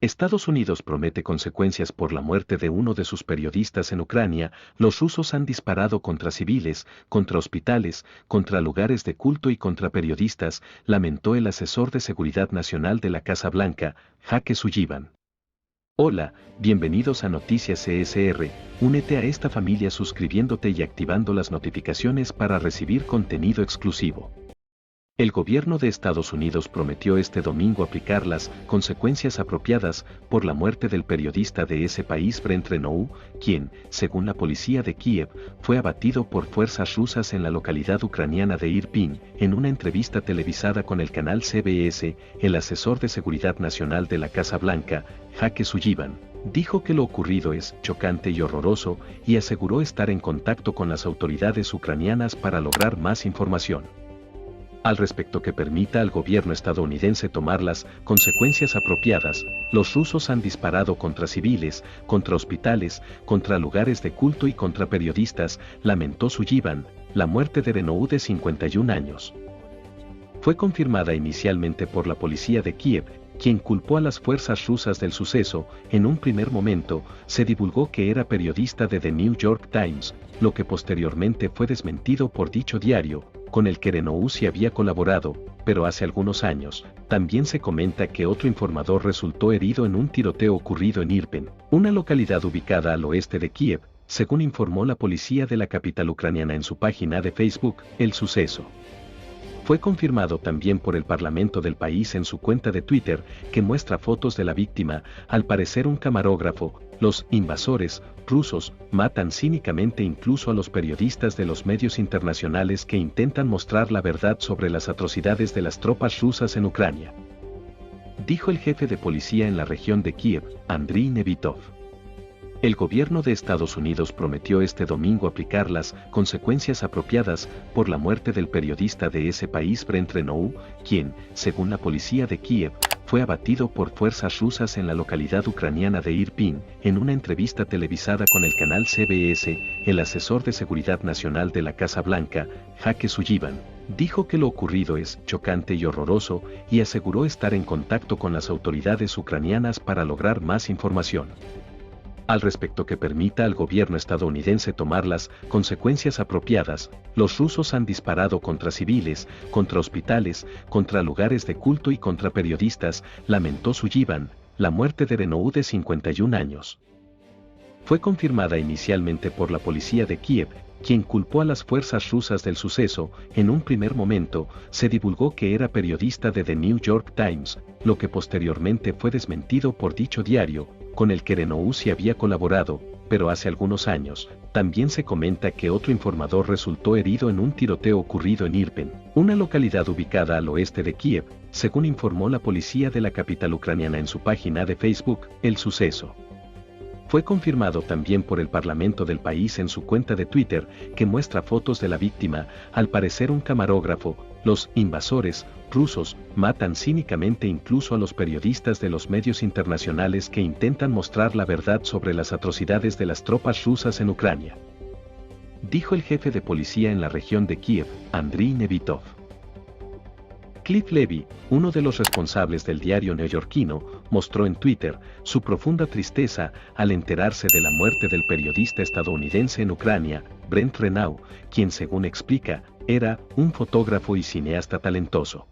Estados Unidos promete consecuencias por la muerte de uno de sus periodistas en Ucrania. Los rusos han disparado contra civiles, contra hospitales, contra lugares de culto y contra periodistas, lamentó el asesor de seguridad nacional de la Casa Blanca, Jake Sullivan. Hola, bienvenidos a Noticias CSR. Únete a esta familia suscribiéndote y activando las notificaciones para recibir contenido exclusivo. El gobierno de Estados Unidos prometió este domingo aplicar las consecuencias apropiadas por la muerte del periodista de ese país Brent Renaud, quien, según la policía de Kiev, fue abatido por fuerzas rusas en la localidad ucraniana de Irpin. En una entrevista televisada con el canal CBS, el asesor de seguridad nacional de la Casa Blanca, Jake Sullivan, dijo que lo ocurrido es chocante y horroroso y aseguró estar en contacto con las autoridades ucranianas para lograr más información al respecto que permita al gobierno estadounidense tomar las consecuencias apropiadas. Los rusos han disparado contra civiles, contra hospitales, contra lugares de culto y contra periodistas, lamentó Sullivan. La muerte de Renaud de 51 años fue confirmada inicialmente por la policía de Kiev, quien culpó a las fuerzas rusas del suceso. En un primer momento, se divulgó que era periodista de The New York Times, lo que posteriormente fue desmentido por dicho diario, con el que Renaud sí había colaborado, pero hace algunos años, también se comenta que otro informador resultó herido en un tiroteo ocurrido en Irpin, una localidad ubicada al oeste de Kiev, según informó la policía de la capital ucraniana en su página de Facebook. El suceso fue confirmado también por el parlamento del país en su cuenta de Twitter, que muestra fotos de la víctima, al parecer un camarógrafo. Los invasores rusos matan cínicamente incluso a los periodistas de los medios internacionales que intentan mostrar la verdad sobre las atrocidades de las tropas rusas en Ucrania, dijo el jefe de policía en la región de Kiev, Andriy Nevitov. El gobierno de Estados Unidos prometió este domingo aplicar las consecuencias apropiadas por la muerte del periodista de ese país Brent Renaud, quien, según la policía de Kiev, fue abatido por fuerzas rusas en la localidad ucraniana de Irpin. En una entrevista televisada con el canal CBS, el asesor de seguridad nacional de la Casa Blanca, Jake Sullivan, dijo que lo ocurrido es chocante y horroroso y aseguró estar en contacto con las autoridades ucranianas para lograr más información al respecto que permita al gobierno estadounidense tomar las consecuencias apropiadas. Los rusos han disparado contra civiles, contra hospitales, contra lugares de culto y contra periodistas, lamentó Sullivan. La muerte de Renaud de 51 años fue confirmada inicialmente por la policía de Kiev, quien culpó a las fuerzas rusas del suceso. En un primer momento, se divulgó que era periodista de The New York Times, lo que posteriormente fue desmentido por dicho diario, con el que Renaud sí había colaborado, pero hace algunos años, también se comenta que otro informador resultó herido en un tiroteo ocurrido en Irpin, una localidad ubicada al oeste de Kiev, según informó la policía de la capital ucraniana en su página de Facebook. El suceso fue confirmado también por el parlamento del país en su cuenta de Twitter, que muestra fotos de la víctima, al parecer un camarógrafo. Los invasores rusos matan cínicamente incluso a los periodistas de los medios internacionales que intentan mostrar la verdad sobre las atrocidades de las tropas rusas en Ucrania, dijo el jefe de policía en la región de Kiev, Andriy Nevitov. Cliff Levy, uno de los responsables del diario neoyorquino, mostró en Twitter su profunda tristeza al enterarse de la muerte del periodista estadounidense en Ucrania, Brent Renaud, quien según explica, era un fotógrafo y cineasta talentoso.